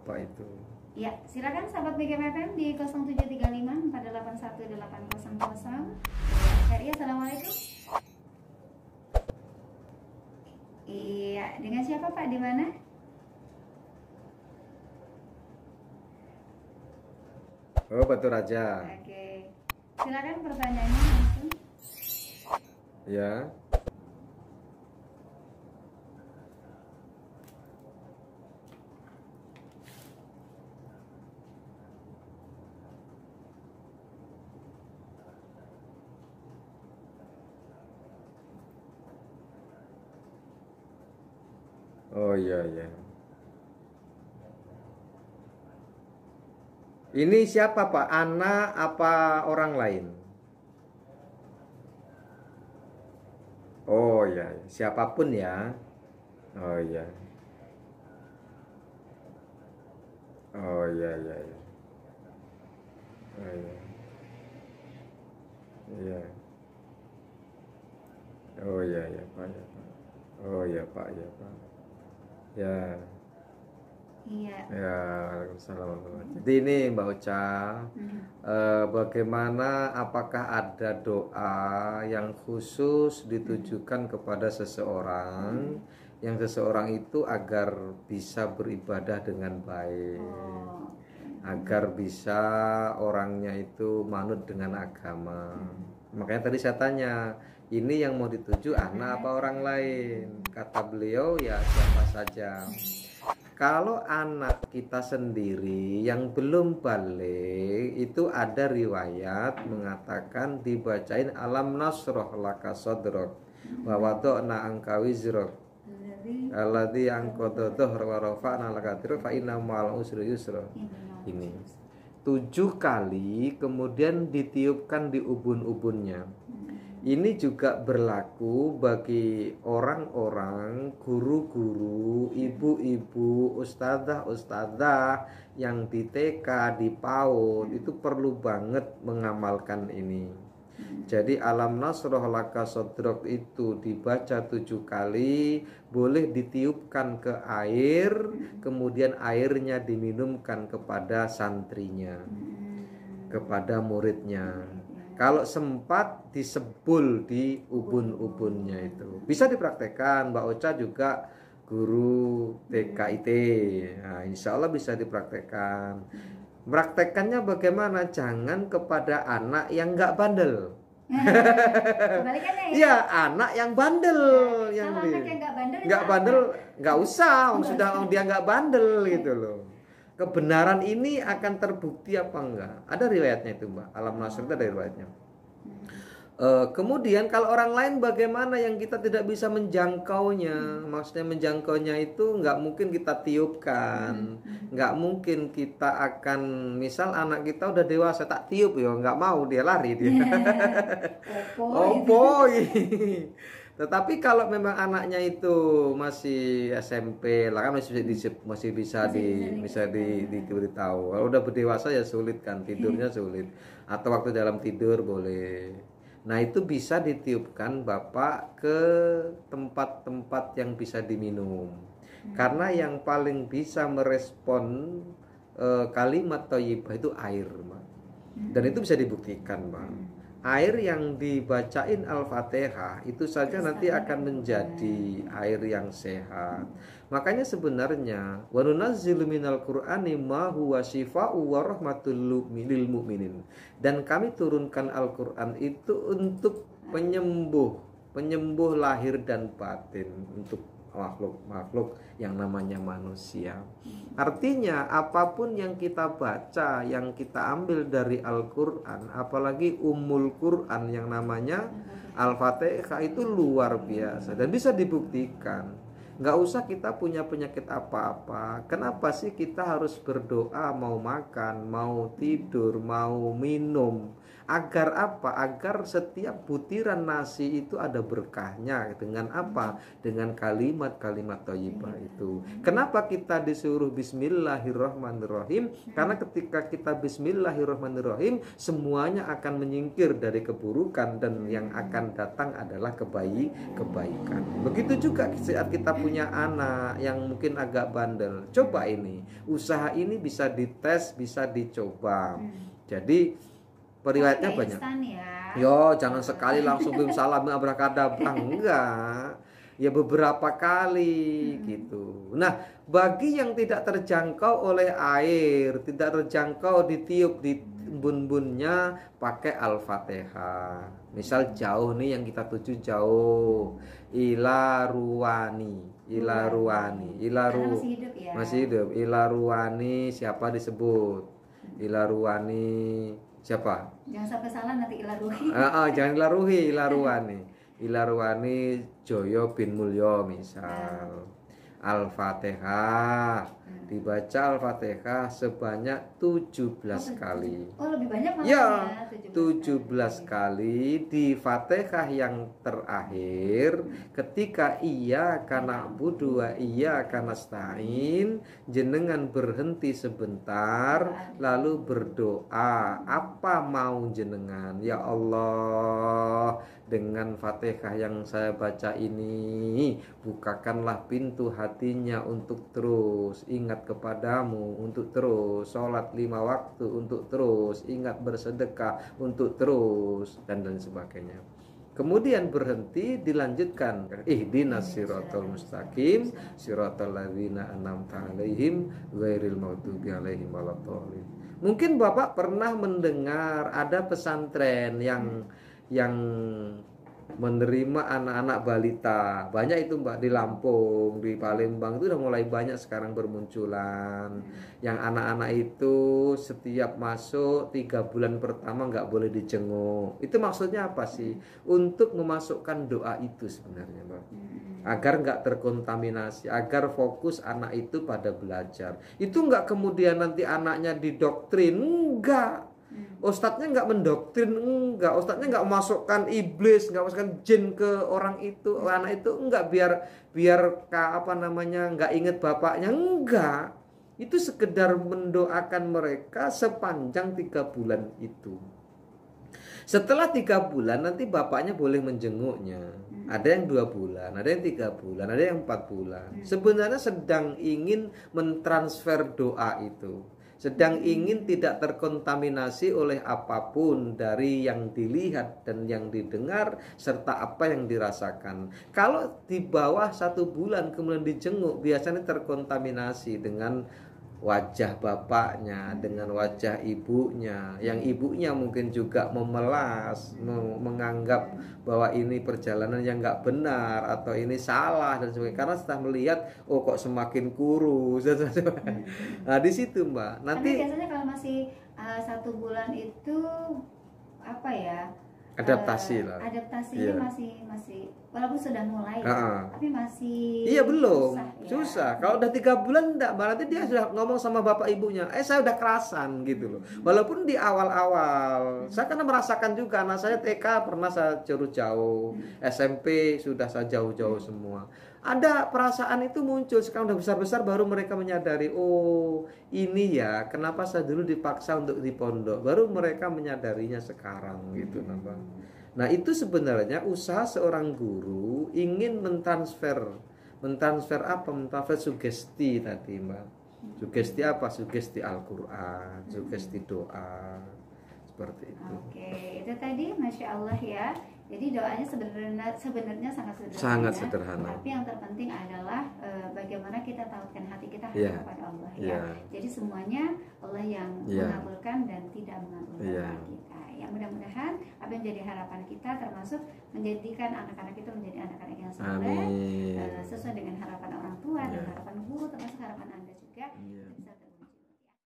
Bapak itu. Ya, silakan sahabat BGMFM di 0735 481 800. Heri, assalamualaikum. Iya, dengan siapa Pak, di mana? Oh, Batu Raja. Oke, silakan pertanyaannya langsung. Ya. Oh iya ya. Ini siapa Pak? Anak apa orang lain? Oh ya, siapapun ya. Oh iya. Oh iya iya iya. Oh iya. Iya. Oh iya ya Pak ya Pak. Oh iya Pak ya Pak. Ya. Iya. Ya, Waalaikumsalam warahmatullahi wabarakatuh. Jadi ini Mbak Ocha, bagaimana apakah ada doa yang khusus ditujukan kepada seseorang, yang seseorang itu agar bisa beribadah dengan baik, agar bisa orangnya itu manut dengan agama. Makanya tadi saya tanya, ini yang mau dituju anak apa orang lain? Kata beliau ya siapa saja. Kalau anak kita sendiri yang belum balik, itu ada riwayat mengatakan dibacain alam nasroh laka sodrok wa wada'na anka wizrok alladzi anqadha dhahr wa rafa'na laka dhikrak fa inna ma'al usri yusra. Ini 7 kali kemudian ditiupkan di ubun-ubunnya. Ini juga berlaku bagi orang-orang, guru-guru, ibu-ibu, ustadzah-ustadzah yang di TK, di PAUD, itu perlu banget mengamalkan ini. Jadi alam nasroh laka sodrok itu dibaca 7 kali, boleh ditiupkan ke air, kemudian airnya diminumkan kepada santrinya, kepada muridnya. Kalau sempat disebul di ubun-ubunnya itu. Bisa dipraktekkan, Mbak Ocha juga guru TKIT. Nah, insya Allah bisa dipraktekkan. Praktekannya bagaimana? Jangan kepada anak yang nggak bandel. Kebalikannya ya? Iya, anak yang bandel. Ya, yang kalau anak yang nggak bandel, nggak usah. Sudah dia nggak bandel gitu loh. Kebenaran ini akan terbukti apa enggak? Ada riwayatnya itu Mbak. Alam Nasr itu ada riwayatnya. Kemudian kalau orang lain bagaimana yang kita tidak bisa menjangkaunya? Maksudnya menjangkaunya itu nggak mungkin kita tiupkan, nggak mungkin kita akan, misal anak kita udah dewasa tak tiup ya, nggak mau, dia lari dia. Boy. Tetapi kalau memang anaknya itu masih SMP lah kan masih bisa diberitahu. Kalau udah berdewasa ya sulit kan, tidurnya sulit. Atau waktu dalam tidur boleh. Nah itu bisa ditiupkan Bapak ke tempat-tempat yang bisa diminum. Karena yang paling bisa merespon kalimat thayyibah itu air, Mbak. Dan itu bisa dibuktikan, Mbak. Air yang dibacain Al-Fatihah itu saja nanti akan menjadi air yang sehat. Makanya sebenarnya wa nunazzilu minal qur'ani ma huwa syifaa'u wa rahmatul lil mu'minin. Dan kami turunkan Al-Qur'an itu untuk penyembuh lahir dan batin untuk makhluk yang namanya manusia. Artinya apapun yang kita baca, yang kita ambil dari Al-Quran, apalagi Ummul Quran yang namanya Al-Fatihah, itu luar biasa dan bisa dibuktikan. Nggak usah kita punya penyakit apa-apa. Kenapa sih kita harus berdoa mau makan, mau tidur, mau minum? Agar apa? Agar setiap butiran nasi itu ada berkahnya. Dengan apa? Dengan kalimat-kalimat thayyibah itu. Kenapa kita disuruh bismillahirrahmanirrahim? Karena ketika kita bismillahirrahmanirrahim, semuanya akan menyingkir dari keburukan dan yang akan datang adalah kebaikan. Begitu juga saat kita punya anak yang mungkin agak bandel. Coba ini, usaha ini bisa dites, bisa dicoba. Jadi periwayatnya banyak. Ya. Yo, jangan sekali langsung bim salam abrakadabra, enggak. Ya beberapa kali gitu. Nah, bagi yang tidak terjangkau oleh air, tidak terjangkau ditiup di bun-bunnya, pakai Al-Fatihah. Misal jauh nih yang kita tuju jauh, ila ruwani, masih hidup ya. Masih hidup. Ila ruwani siapa disebut? Ila ruwani siapa? Jangan sampai salah nanti ila ruhi. Jangan ila ruhi, ila ruwani. Ila ruwani Joyo bin Mulyo misal. Al-Fatihah. Dibaca Al-Fatihah sebanyak 17 kali. Oh, lebih banyak malah ya. 17 kali di Fatihah yang terakhir ketika iya kana budu wa iya kana stain, jenengan berhenti sebentar lalu berdoa apa mau jenengan. Ya Allah, dengan Fatihah yang saya baca ini bukakanlah pintu hatinya untuk terus ingat kepadamu, untuk terus sholat 5 waktu, untuk terus ingat bersedekah, untuk terus dan sebagainya. Kemudian berhenti, dilanjutkan ihdinas siratal mustaqim siratal ladzina an'amta 'alaihim ghairil maghdubi 'alaihim waladdallin. Mungkin Bapak pernah mendengar ada pesantren yang menerima anak-anak balita. Banyak itu Mbak, di Lampung, di Palembang itu udah mulai banyak sekarang bermunculan. Yang anak-anak itu setiap masuk 3 bulan pertama nggak boleh dijenguk. Itu maksudnya apa sih? Untuk memasukkan doa itu sebenarnya Mbak, agar nggak terkontaminasi, agar fokus anak itu pada belajar. Itu nggak kemudian nanti anaknya didoktrin, enggak. Ustadznya nggak mendoktrin, enggak. Ustadznya nggak memasukkan iblis, nggak memasukkan jin ke orang itu, anak itu, enggak, biar nggak inget bapaknya, enggak. Itu sekedar mendoakan mereka sepanjang 3 bulan itu. Setelah 3 bulan nanti bapaknya boleh menjenguknya. Ada yang 2 bulan, ada yang 3 bulan, ada yang 4 bulan. Sebenarnya sedang ingin mentransfer doa itu, sedang ingin tidak terkontaminasi oleh apapun dari yang dilihat dan yang didengar serta apa yang dirasakan. Kalau di bawah 1 bulan kemudian dijenguk, biasanya terkontaminasi dengan wajah bapaknya, dengan wajah ibunya, yang ibunya mungkin juga memelas, menganggap bahwa ini perjalanan yang nggak benar atau ini salah dan sebagainya, karena setelah melihat oh kok semakin kurus. Nah di situ Mbak, nanti karena biasanya kalau masih 1 bulan itu apa ya, adaptasi lah. Adaptasinya masih walaupun sudah mulai tapi masih belum susah. Kalau udah 3 bulan enggak, berarti dia sudah ngomong sama bapak ibunya, saya udah kerasan gitu loh. Walaupun di awal-awal saya karena merasakan juga, anak saya TK pernah saya jauh-jauh, SMP sudah saya jauh-jauh semua. Ada perasaan itu muncul, sekarang udah besar-besar baru mereka menyadari, oh ini ya kenapa saya dulu dipaksa untuk di pondok, baru mereka menyadarinya sekarang gitu nambah. Nah itu sebenarnya usaha seorang guru ingin mentransfer apa? Mentransfer sugesti tadi Mbak. Sugesti apa? Sugesti Al-Quran, sugesti doa, seperti itu. Oke, itu tadi Masya Allah ya. Jadi doanya sebenarnya sangat sederhana. Tapi yang terpenting adalah bagaimana kita tautkan hati kita kepada Allah ya. Jadi semuanya Allah yang mengabulkan dan tidak mengabulkan kita. Ya mudah-mudahan apa yang menjadi harapan kita termasuk menjadikan anak-anak itu menjadi anak-anak yang saleh, sesuai dengan harapan orang tua dan harapan guru, termasuk harapan Anda juga.